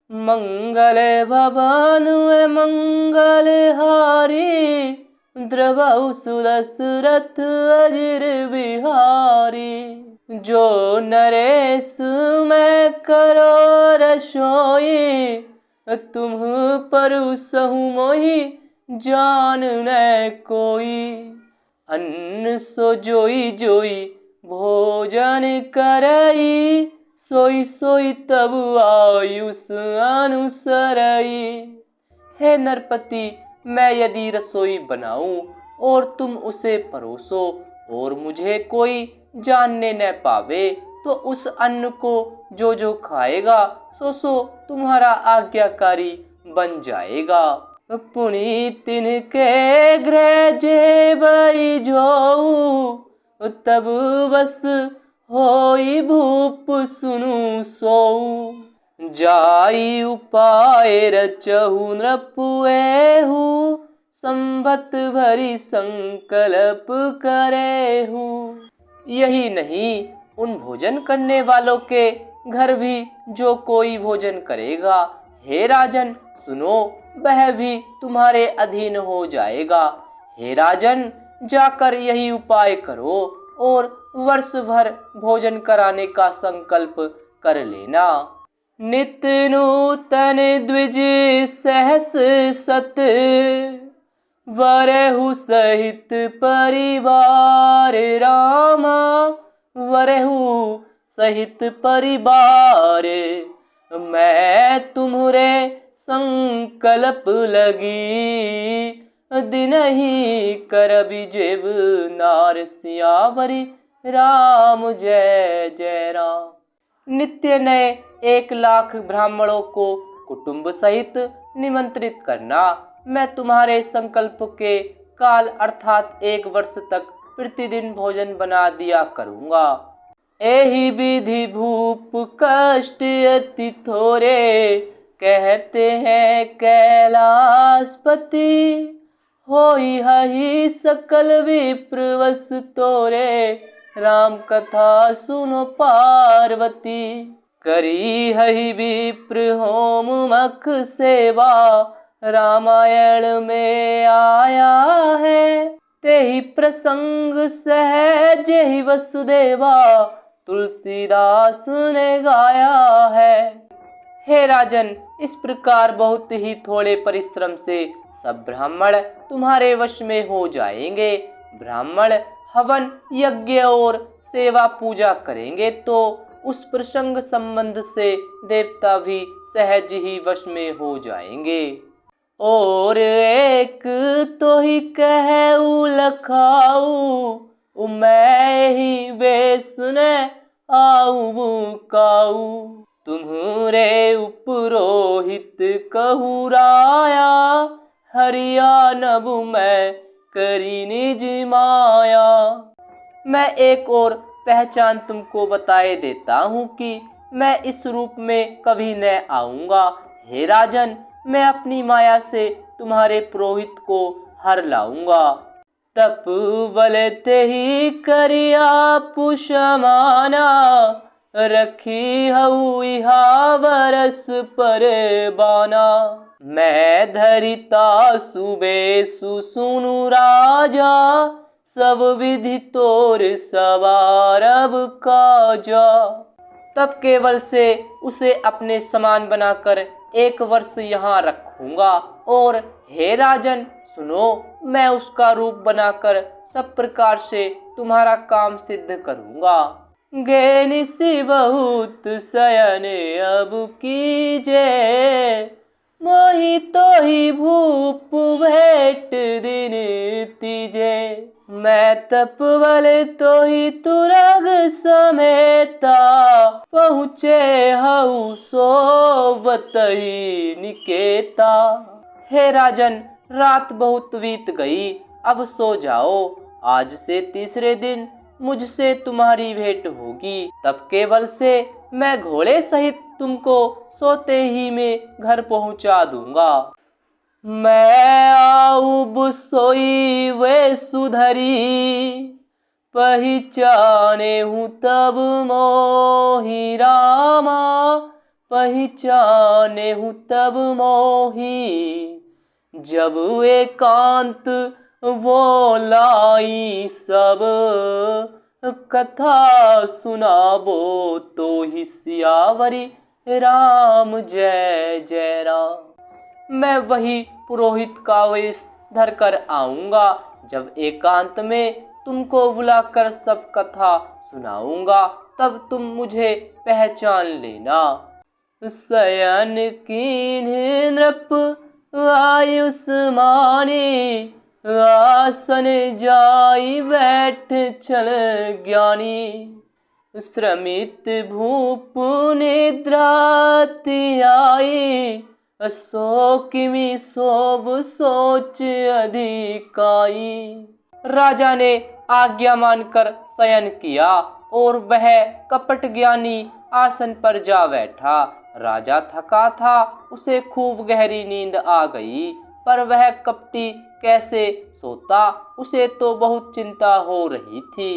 मंगल भवन मंगल हारी, द्रवहु सुदशरथ अजिर बिहारी। जो नरेश मैं करो रसोई, तुम परोसहु मोहि जान न कोई। अन्न सो जोई जोई भोजन करई, सोई सोई तब आयुष अनुसरई। हे नरपति, मैं यदि रसोई बनाऊं और तुम उसे परोसो और मुझे कोई जानने न पावे, तो उस अन्न को जो जो खाएगा सो सो तुम्हारा आज्ञाकारी बन जाएगा। पुनीतिन के गृह जेबई जोऊ, तब बस होई भूप सुनु सोऊ। जाई उपाय रचहु नृपुएहु, संबत भरी संकल्प करेहु। यही नहीं, उन भोजन करने वालों के घर भी जो कोई भोजन करेगा, हे राजन सुनो, वह भी तुम्हारे अधीन हो जाएगा। हे राजन, जाकर यही उपाय करो और वर्ष भर भोजन कराने का संकल्प कर लेना। नित्य नूतन द्विज सहस सत, वरहु सहित परिवार रामा, वरहु सहित परिवार। मैं तुम्हरे संकल्प लगी, दिन ही करबि जेब नार सियावरी, राम जय जय राम। नित्य नए 1,00,000 ब्राह्मणों को कुटुंब सहित निमंत्रित करना। मैं तुम्हारे संकल्प के काल अर्थात 1 वर्ष तक प्रतिदिन भोजन बना दिया करूंगा। एहि विधि भूप कष्ट अति थोरे, कहते हैं कैलाशपति, होई हहि सकल विप्र वस तोरे, राम कथा सुनो पार्वती। करी हहि विप्र होम मख सेवा, रामायण में आया है, तेहि प्रसंग सहज ही वसुदेवा, तुलसीदास ने गाया है। हे राजन, इस प्रकार बहुत ही थोड़े परिश्रम से सब ब्राह्मण तुम्हारे वश में हो जाएंगे। ब्राह्मण हवन यज्ञ और सेवा पूजा करेंगे तो उस प्रसंग संबंध से देवता भी सहज ही वश में हो जाएंगे। और एक तो ही कहू लखाऊ, मैं ही बेसुने आऊ काऊ। तुम्हरे उपरोहित कहू राया, हरिया नभु मैं करी निज माया। मैं एक और पहचान तुमको बताए देता हूँ कि मैं इस रूप में कभी न आऊँगा। हे राजन, मैं अपनी माया से तुम्हारे पुरोहित को हर लाऊंगा। तप बल तेहि करिया पुषमाना, रखी हऊ इहा वरस पर बाना। मैं धरिता सुबेसु सुनु राजा, सब विधि तोर सवारब काजा। तब केवल से उसे अपने समान बनाकर 1 वर्ष यहाँ रखूंगा। और हे राजन सुनो, मैं उसका रूप बनाकर सब प्रकार से तुम्हारा काम सिद्ध करूंगा। गे निसि बहुत शयन अब कीजे, मोहि तोहि भूप भेंट दिन तीजे। मैं तप बल तोहि तुरग समेता, पहुँचे हऊ सोवतहि निकेता। हे राजन, रात बहुत बीत गई, अब सो जाओ। आज से तीसरे दिन मुझसे तुम्हारी भेंट होगी। तब केवल से मैं घोड़े सहित तुमको सोते ही में घर पहुंचा दूंगा। मैं आऊब सोई वे सुधरी, पहचाने हूँ तब मोहि रामा। पहचाने हूँ तब मोही, जब एकांत वो लाई सब, कथा सुनाबो तो ही सियावरी, राम जय जय राम। मैं वही पुरोहित का वेश धर कर आऊंगा, जब एकांत में तुमको बुलाकर सब कथा सुनाऊंगा, तब तुम मुझे पहचान लेना। शयन कीन्ह नृप आयुष्मानी, आसन जाई बैठ चल ज्ञानी। श्रमित भूप निद्राति आई, सो किमि सोब सोच अधिकाई। राजा ने आज्ञा मानकर शयन किया और वह कपट ज्ञानी आसन पर जा बैठा। राजा थका था, उसे खूब गहरी नींद आ गई, पर वह कपटी कैसे सोता, उसे तो बहुत चिंता हो रही थी।